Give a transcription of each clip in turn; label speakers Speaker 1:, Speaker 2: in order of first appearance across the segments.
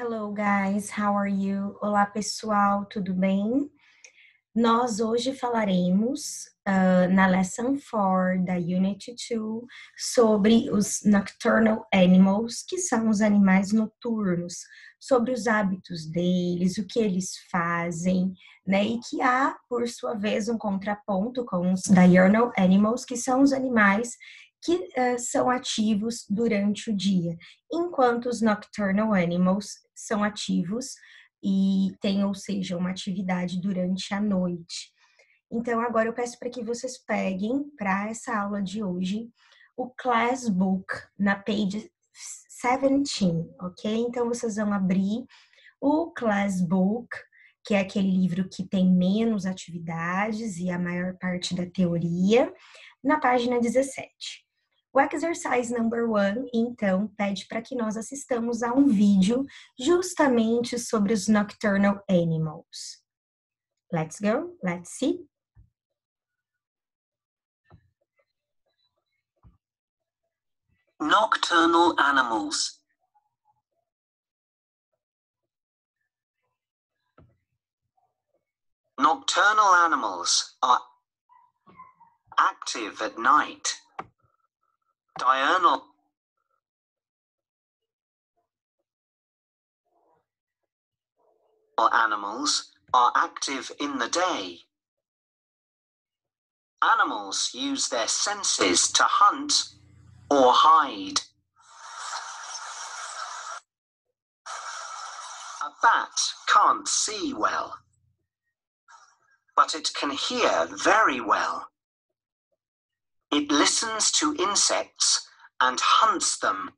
Speaker 1: Hello guys, how are you? Olá pessoal, tudo bem? Nós hoje falaremos na Lesson 4 da Unit 2 sobre os Nocturnal Animals, que são os animais noturnos, sobre os hábitos deles, o que eles fazem, né? E que há, por sua vez, um contraponto com os Diurnal Animals, que são os animais que são ativos durante o dia, enquanto os Nocturnal Animals são ativos e tem, ou seja, uma atividade durante a noite. Então, agora eu peço para que vocês peguem para essa aula de hoje o Class Book na page 17, ok? Então, vocês vão abrir o Class Book, que é aquele livro que tem menos atividades e a maior parte da teoria, na página 17. O exercise number 1, então, pede para que nós assistamos a um vídeo justamente sobre os nocturnal animals. Let's go, let's see.
Speaker 2: Nocturnal animals. Nocturnal animals are active at night. Diurnal animals are active in the day. Animals use their senses to hunt or hide. A bat can't see well, but it can hear very well. It listens to insects and hunts them.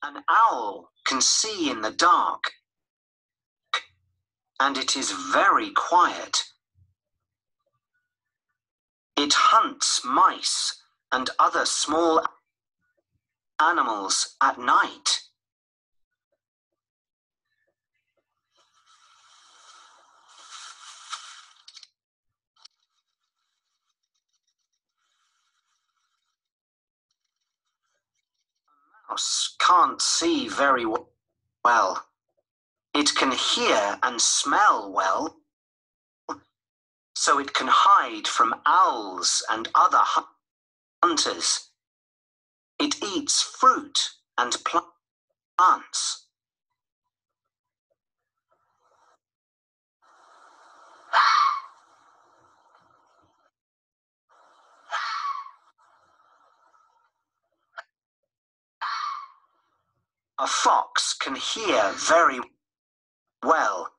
Speaker 2: An owl can see in the dark, and it is very quiet. It hunts mice and other small animals at night. A mouse can't see very well. It can hear and smell well, so it can hide from owls and other hunters. It eats fruit and plants. A fox can hear very well,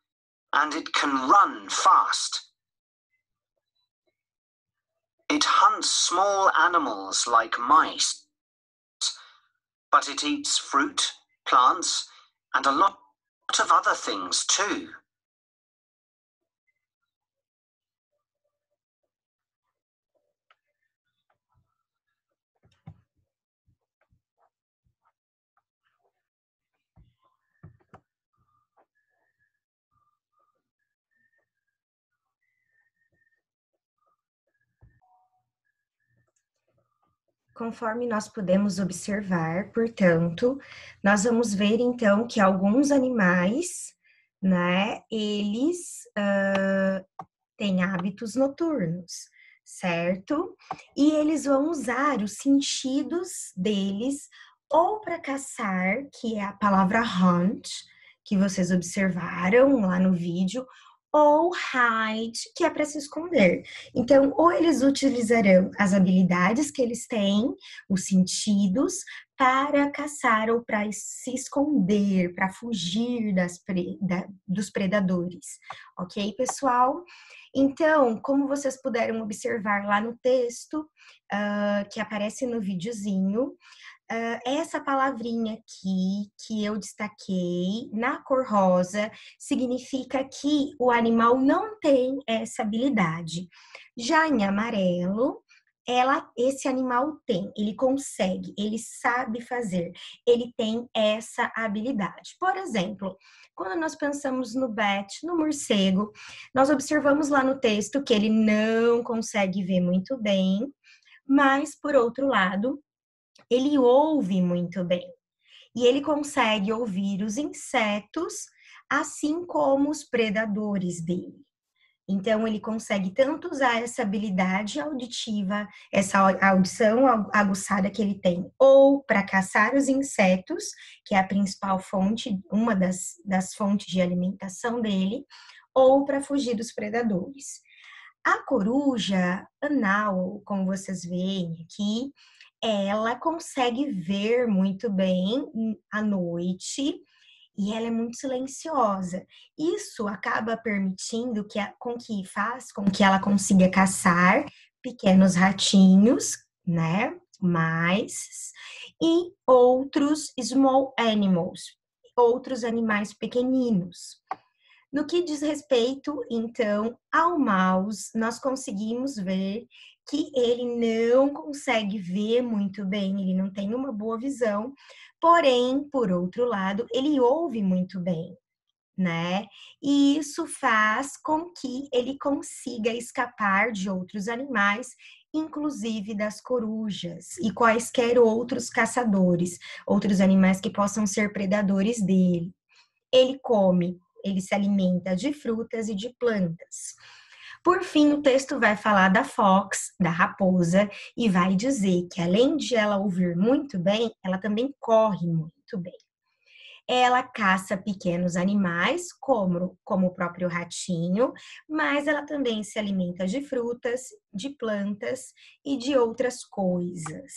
Speaker 2: and it can run fast. It hunts small animals like mice, but it eats fruit, plants, and a lot of other things too.
Speaker 1: Conforme nós podemos observar, portanto, nós vamos ver então que alguns animais, né, eles têm hábitos noturnos, certo? E eles vão usar os sentidos deles ou para caçar, que é a palavra hunt, que vocês observaram lá no vídeo, ou hide, que é para se esconder. Então, ou eles utilizarão as habilidades que eles têm, os sentidos, para caçar ou para se esconder, para fugir dos predadores. Ok, pessoal? Então, como vocês puderam observar lá no texto, que aparece no videozinho, essa palavrinha aqui que eu destaquei na cor rosa significa que o animal não tem essa habilidade. Já em amarelo esse animal tem, ele consegue, ele sabe fazer, ele tem essa habilidade. Por exemplo, quando nós pensamos no bat, no morcego, nós observamos lá no texto que ele não consegue ver muito bem, mas por outro lado, ele ouve muito bem. E ele consegue ouvir os insetos, assim como os predadores dele. Então, ele consegue tanto usar essa habilidade auditiva, essa audição aguçada que ele tem, ou para caçar os insetos, que é a principal fonte, uma das fontes de alimentação dele, ou para fugir dos predadores. A coruja anal, como vocês veem aqui, ela consegue ver muito bem à noite e ela é muito silenciosa. Isso acaba permitindo com que ela consiga caçar pequenos ratinhos, né? E outros small animals, outros animais pequeninos. No que diz respeito, então, ao mouse, nós conseguimos ver que ele não consegue ver muito bem, ele não tem uma boa visão, porém, por outro lado, ele ouve muito bem, né? E isso faz com que ele consiga escapar de outros animais, inclusive das corujas e quaisquer outros caçadores, outros animais que possam ser predadores dele. Ele se alimenta de frutas e de plantas. Por fim, o texto vai falar da fox, da raposa, e vai dizer que além de ela ouvir muito bem, ela também corre muito bem. Ela caça pequenos animais, como o próprio ratinho, mas ela também se alimenta de frutas, de plantas e de outras coisas.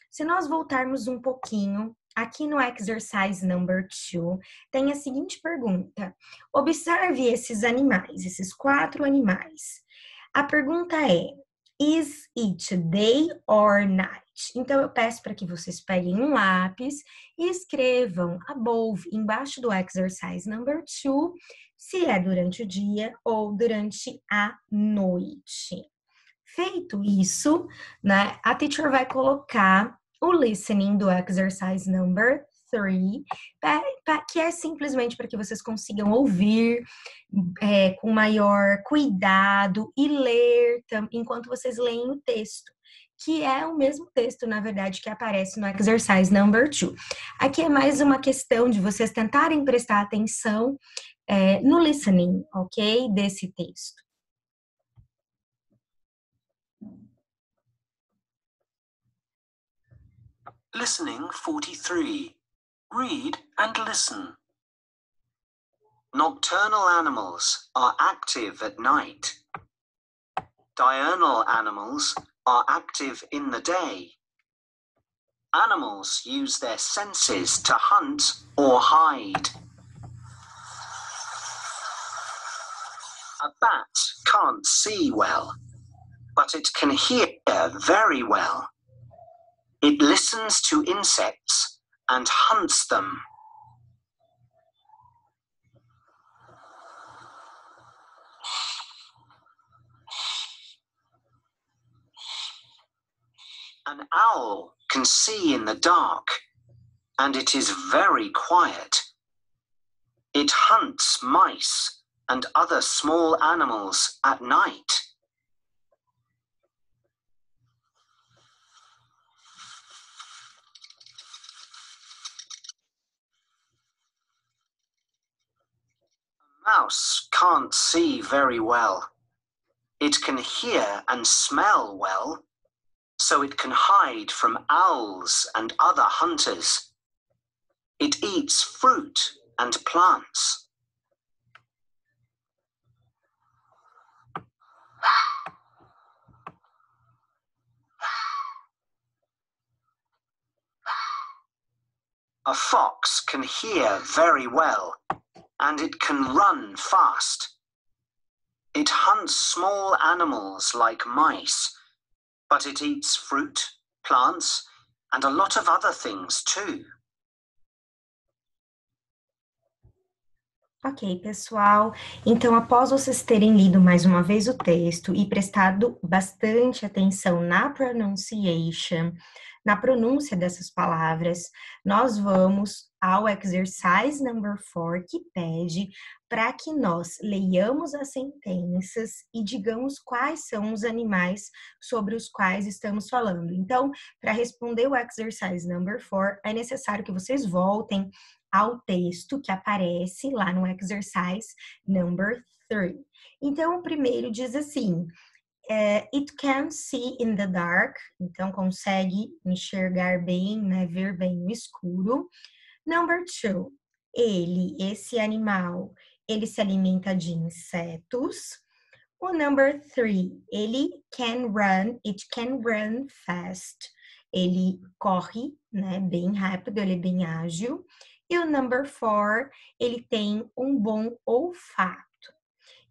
Speaker 1: Se nós voltarmos um pouquinho, aqui no exercise number 2, tem a seguinte pergunta. Observe esses animais, esses 4 animais. A pergunta é: is it day or night? Então, eu peço para que vocês peguem um lápis e escrevam above, embaixo do exercise number 2, se é durante o dia ou durante a noite. Feito isso, né, a teacher vai colocar o listening do exercise number 3, que é simplesmente para que vocês consigam ouvir com maior cuidado e ler enquanto vocês leem o texto, que é o mesmo texto, na verdade, que aparece no exercise number 2. Aqui é mais uma questão de vocês tentarem prestar atenção no listening, ok? Desse texto.
Speaker 2: Listening 43. Read and listen. Nocturnal animals are active at night. Diurnal animals are active in the day. Animals use their senses to hunt or hide. A bat can't see well, but it can hear very well. It listens to insects and hunts them. An owl can see in the dark, and it is very quiet. It hunts mice and other small animals at night. A mouse can't see very well. It can hear and smell well, so it can hide from owls and other hunters. It eats fruit and plants. A fox can hear very well, and it can run fast. It hunts small animals like mice, but it eats fruit, plants, and a lot of other things too.
Speaker 1: Ok, pessoal. Então, após vocês terem lido mais uma vez o texto e prestado bastante atenção na pronunciation, na pronúncia dessas palavras, nós vamos ao exercise number 4, que pede para que nós leiamos as sentenças e digamos quais são os animais sobre os quais estamos falando. Então, para responder o exercise number 4, é necessário que vocês voltem ao texto que aparece lá no exercise number 3. Então, o primeiro diz assim: it can see in the dark, então consegue enxergar bem, né, ver bem no escuro. Number 2, esse animal, ele se alimenta de insetos. O number 3, it can run fast. Ele corre, né, bem rápido, ele é bem ágil. E o number 4, ele tem um bom olfato.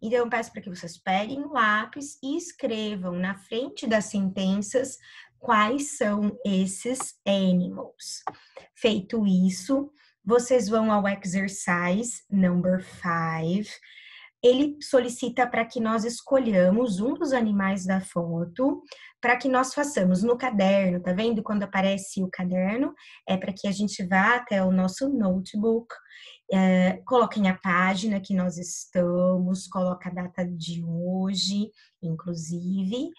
Speaker 1: Então, eu peço para que vocês peguem um lápis e escrevam na frente das sentenças quais são esses animals. Feito isso, vocês vão ao exercise number 5. Ele solicita para que nós escolhamos um dos animais da foto, para que nós façamos no caderno, tá vendo? Quando aparece o caderno, é para que a gente vá até o nosso notebook, coloquem a página que nós estamos, coloca a data de hoje, inclusive,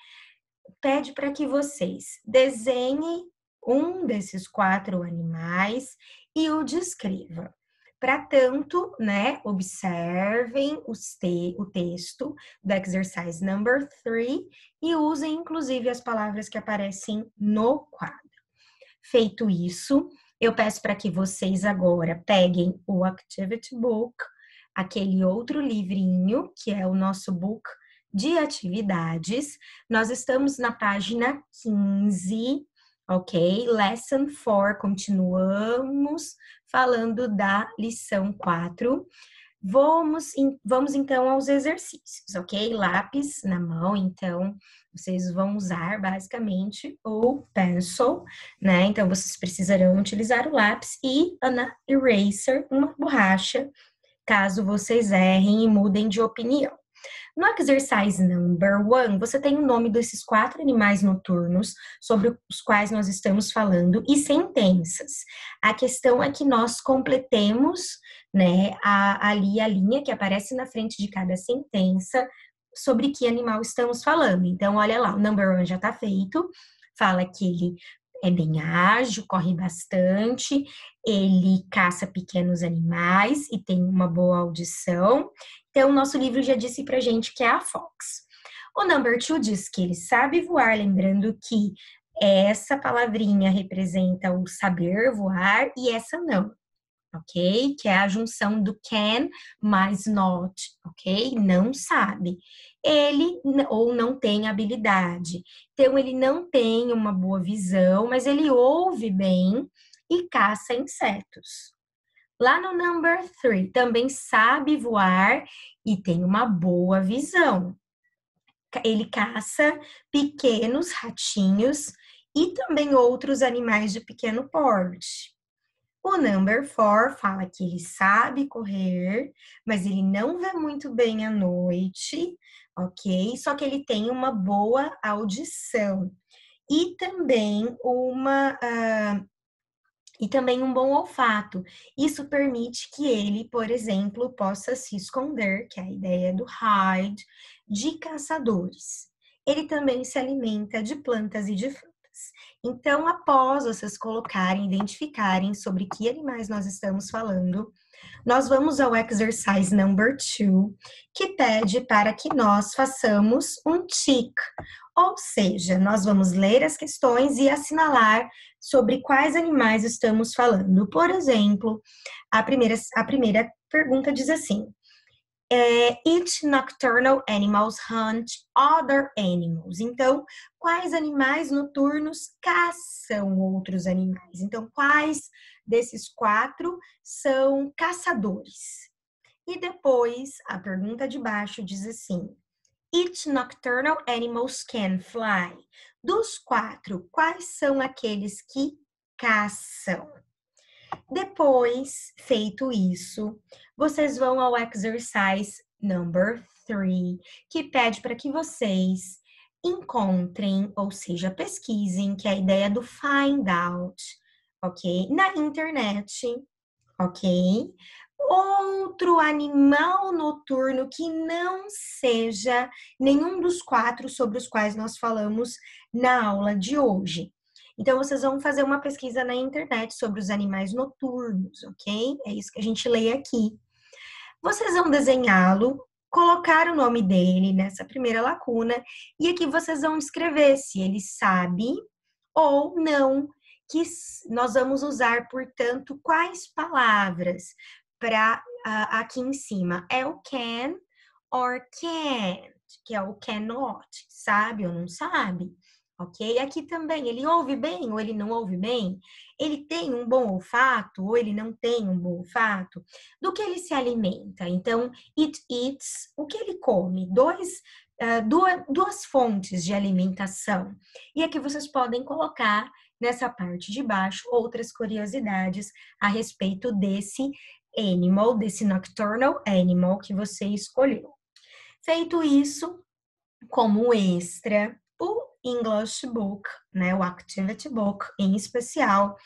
Speaker 1: pede para que vocês desenhem um desses 4 animais e o descreva. Para tanto, né, observem o texto do exercise number 3 e usem, inclusive, as palavras que aparecem no quadro. Feito isso, eu peço para que vocês agora peguem o Activity Book, aquele outro livrinho, que é o nosso book de atividades. Nós estamos na página 15, ok? Lesson 4, continuamos falando da lição 4. Vamos então aos exercícios, ok? Lápis na mão, então vocês vão usar basicamente o pencil, né? Então vocês precisarão utilizar o lápis e an eraser, uma borracha, caso vocês errem e mudem de opinião. No exercise number 1, você tem o nome desses 4 animais noturnos sobre os quais nós estamos falando e sentenças. A questão é que nós completemos, né, ali a linha que aparece na frente de cada sentença sobre que animal estamos falando. Então, olha lá, o number 1 já está feito, fala que ele é bem ágil, corre bastante, ele caça pequenos animais e tem uma boa audição. Então, o nosso livro já disse pra gente que é a Fox. O number 2 diz que ele sabe voar, lembrando que essa palavrinha representa o saber voar e essa não, ok? Que é a junção do can mais not, ok? Não sabe. Ele ou não tem habilidade. Então, ele não tem uma boa visão, mas ele ouve bem e caça insetos. Lá no number 3, também sabe voar e tem uma boa visão. Ele caça pequenos ratinhos e também outros animais de pequeno porte. O number 4 fala que ele sabe correr, mas ele não vê muito bem à noite, ok? Só que ele tem uma boa audição e também um bom olfato. Isso permite que ele, por exemplo, possa se esconder, que é a ideia do hide, de caçadores. Ele também se alimenta de plantas e de frutas. Então, após vocês colocarem, identificarem sobre que animais nós estamos falando, nós vamos ao exercise number 2, que pede para que nós façamos um tick. Ou seja, nós vamos ler as questões e assinalar sobre quais animais estamos falando. Por exemplo, a primeira pergunta diz assim: each nocturnal animals hunt other animals. Então, quais animais noturnos caçam outros animais? Então, quais desses 4 são caçadores? E depois, a pergunta de baixo diz assim: each nocturnal animals can fly. Dos 4, quais são aqueles que caçam? Depois, feito isso, vocês vão ao exercise number 3, que pede para que vocês encontrem, ou seja, pesquisem, que é a ideia do find out, ok? Na internet, ok? Outro animal noturno que não seja nenhum dos 4 sobre os quais nós falamos na aula de hoje. Então, vocês vão fazer uma pesquisa na internet sobre os animais noturnos, ok? É isso que a gente lê aqui. Vocês vão desenhá-lo, colocar o nome dele nessa primeira lacuna, e aqui vocês vão escrever se ele sabe ou não, que nós vamos usar, portanto, quais palavras para aqui em cima. É o can or can't, que é o cannot, sabe ou não sabe? Ok? Aqui também, ele ouve bem ou ele não ouve bem? Ele tem um bom olfato ou ele não tem um bom olfato? Do que ele se alimenta? Então, it eats, o que ele come? Duas fontes de alimentação. E aqui vocês podem colocar nessa parte de baixo outras curiosidades a respeito desse animal, desse nocturnal animal que você escolheu. Feito isso, como extra, o English Book, né, o Activity Book em especial,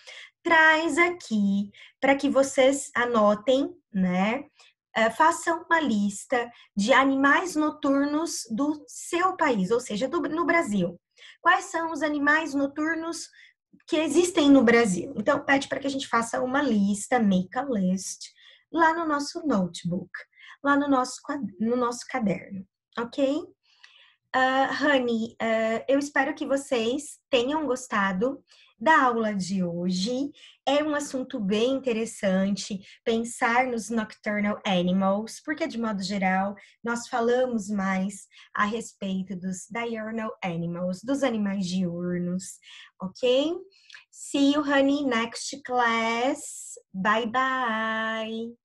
Speaker 1: traz aqui para que vocês anotem, né, façam uma lista de animais noturnos do seu país, ou seja, no Brasil. Quais são os animais noturnos que existem no Brasil? Então, pede para que a gente faça uma lista, make a list, lá no nosso notebook, lá no nosso caderno, ok? Honey, eu espero que vocês tenham gostado da aula de hoje. É um assunto bem interessante pensar nos nocturnal animals, porque de modo geral nós falamos mais a respeito dos diurnal animals, dos animais diurnos, ok? See you, honey, next class. Bye bye.